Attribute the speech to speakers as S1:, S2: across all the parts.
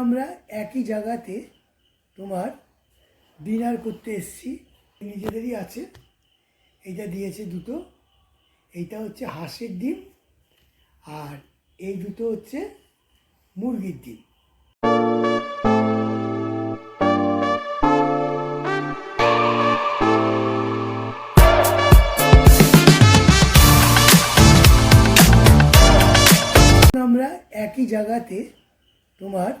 S1: আমরা একই জায়গাতে তোমার ডিনার করতে এসেছি, নিজেদেরই আছে। এইটা দিয়েছে দুটো, এইটা হচ্ছে হাঁসের ডিম আর এই দুটো হচ্ছে মুরগির ডিম। আমরা একই জায়গাতে তোমার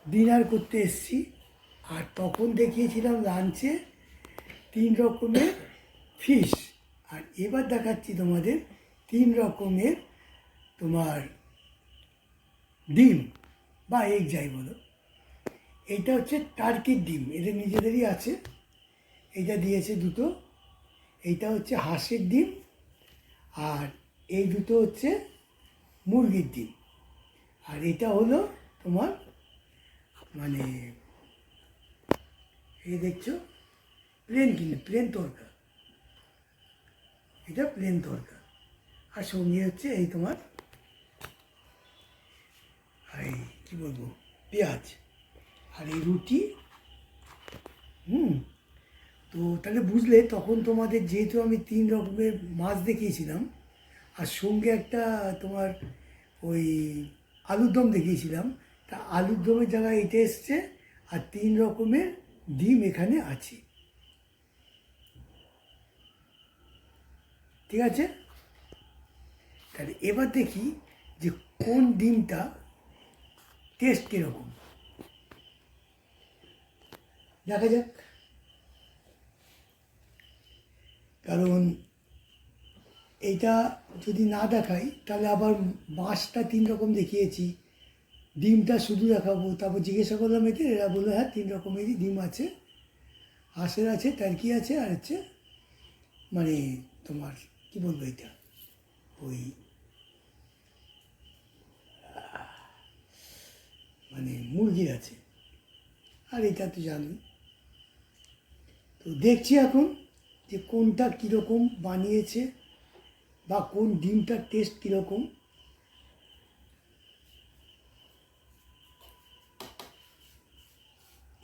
S1: ডিনার করতে এসেছি, আর তখন দেখিয়েছিলাম লাঞ্চে 3 রকমের ফিশ, আর এবার দেখাচ্ছি তোমাদের 3 রকমের তোমার ডিম বা এগ যাই বলো। এইটা হচ্ছে টার্কির ডিম, এদের নিজেদেরই আছে। এইটা দিয়েছে দুটো, এইটা হচ্ছে হাঁসের ডিম আর এই দুটো হচ্ছে মুরগির ডিম। আর এটা হলো তোমার মানে এই দেখছো প্লেন প্লেন তরকা, এটা প্লেন তরকা। আর সঙ্গে হচ্ছে এই তোমার এই কী বলবো পেঁয়াজ আর এই রুটি। তো তাহলে বুঝলে তখন তোমাদের যেহেতু আমি 3 রকমের মাছ দেখিয়েছিলাম আর সঙ্গে একটা তোমার ওই আলুর দম দেখিয়েছিলাম, তা আলুর দমের জায়গায় এটা এসছে আর 3 রকমের ডিম এখানে আছে। ঠিক আছে, তাহলে এবার দেখি যে কোন ডিমটা টেস্ট কীরকম, দেখা যাক। কারণ এইটা যদি না দেখাই তাহলে আবার মাছটা 3 রকম দেখিয়েছি, ডিমটা শুধু দেখাবো, তারপর জিজ্ঞাসা করলাম এতে, এরা বললো হ্যাঁ 3 রকমেরই ডিম আছে, হাঁসের আছে, টার্কি আছে, আর হচ্ছে মানে তোমার কী বলবো এটা ওই মানে মুরগির আছে, আর এটা তো জানি। তো দেখছি এখন যে কোনটা কীরকম বানিয়েছে বা কোন ডিমটার টেস্ট কীরকম।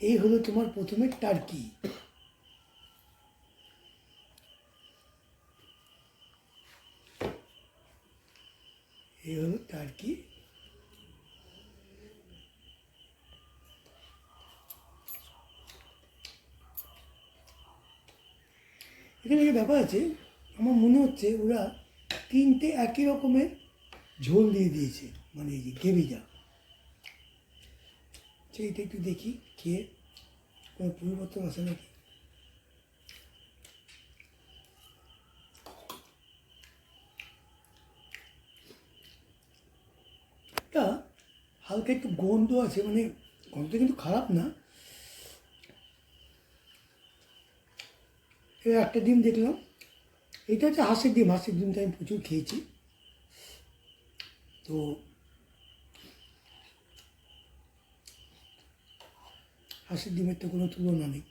S1: এই হলো তোমার প্রথমে টার্কি, এই হলো টার্কি। এখানে একটা ব্যাপার আছে, আমার মনে হচ্ছে ওরা 3টে একই রকমের ঝোল দিয়ে দিয়েছে, মানে এই যে গ্রেভিটা। সেইটা একটু দেখি খেয়ে কোনো পরিবর্তন আছে নাকি। এটা হালকা একটু গন্ধ আছে, মানে গন্ধটা কিন্তু খারাপ না। এই একটা ডিম দেখলাম, এটা হচ্ছে হাঁসের ডিম, হাঁসের ডিমটা আমি প্রচুর খেয়েছি। তো হাঁসের ডিমের তো কোনো তুলনা নেই।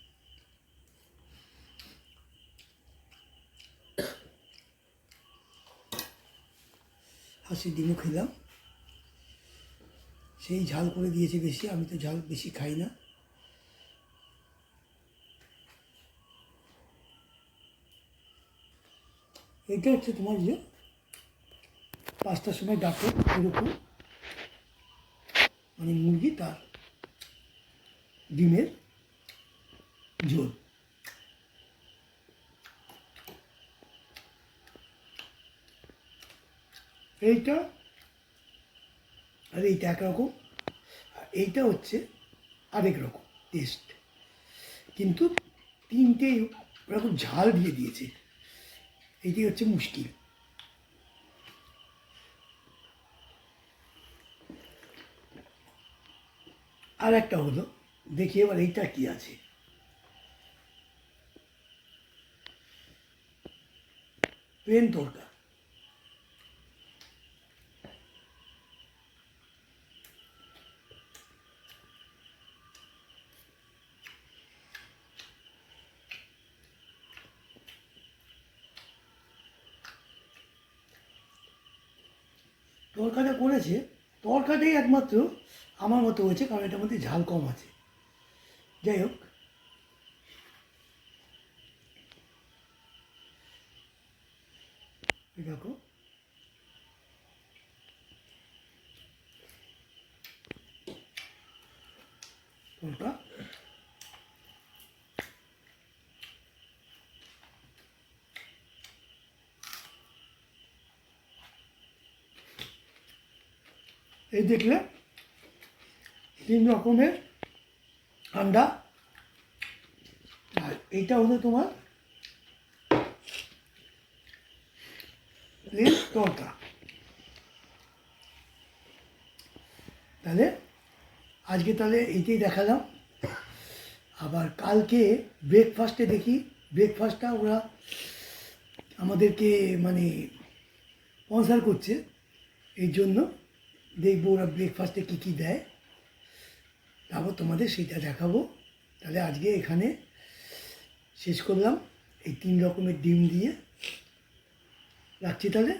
S1: হাঁসের ডিমও খেলাম, সেই ঝাল করে দিয়েছে বেশি, আমি তো ঝাল বেশি খাই না। এটা হচ্ছে তোমার যে 5টার সময় ডাকে এরকম, মানে মুরগি তার ডিমের ঝোল। এইটা আর এইটা একরকম, আর এইটা হচ্ছে আরেক রকম টেস্ট, কিন্তু 3টেই ওরকম ঝাল দিয়ে দিয়েছে, এইটাই হচ্ছে মুশকিল। আর একটা হলো, দেখি এবার এইটা কি আছে। প্লেন তরকা, তরকাটা করেছে, তরকাটাই একমাত্র আমার মতো হয়েছে, কারণ এটার মধ্যে ঝাল কম আছে। যাই হোক, এই দেখো পরোটা। এই দেখলে 3 রকমের ঠান্ডা, আর এইটা হলো তোমার প্লেন তরকা। তাহলে আজকে তাহলে এইটাই দেখালাম। আবার কালকে ব্রেকফাস্টে দেখি, ব্রেকফাস্টটা ওরা আমাদেরকে মানে স্পন্সার করছে, এই জন্য দেখবো ওরা ব্রেকফাস্টে কী কী দেয়, তারপর তোমাদের সেইটা দেখাবো। তাহলে আজকে এখানে শেষ করলাম এই 3 রকমের ডিম দিয়ে। রাখছি তাহলে।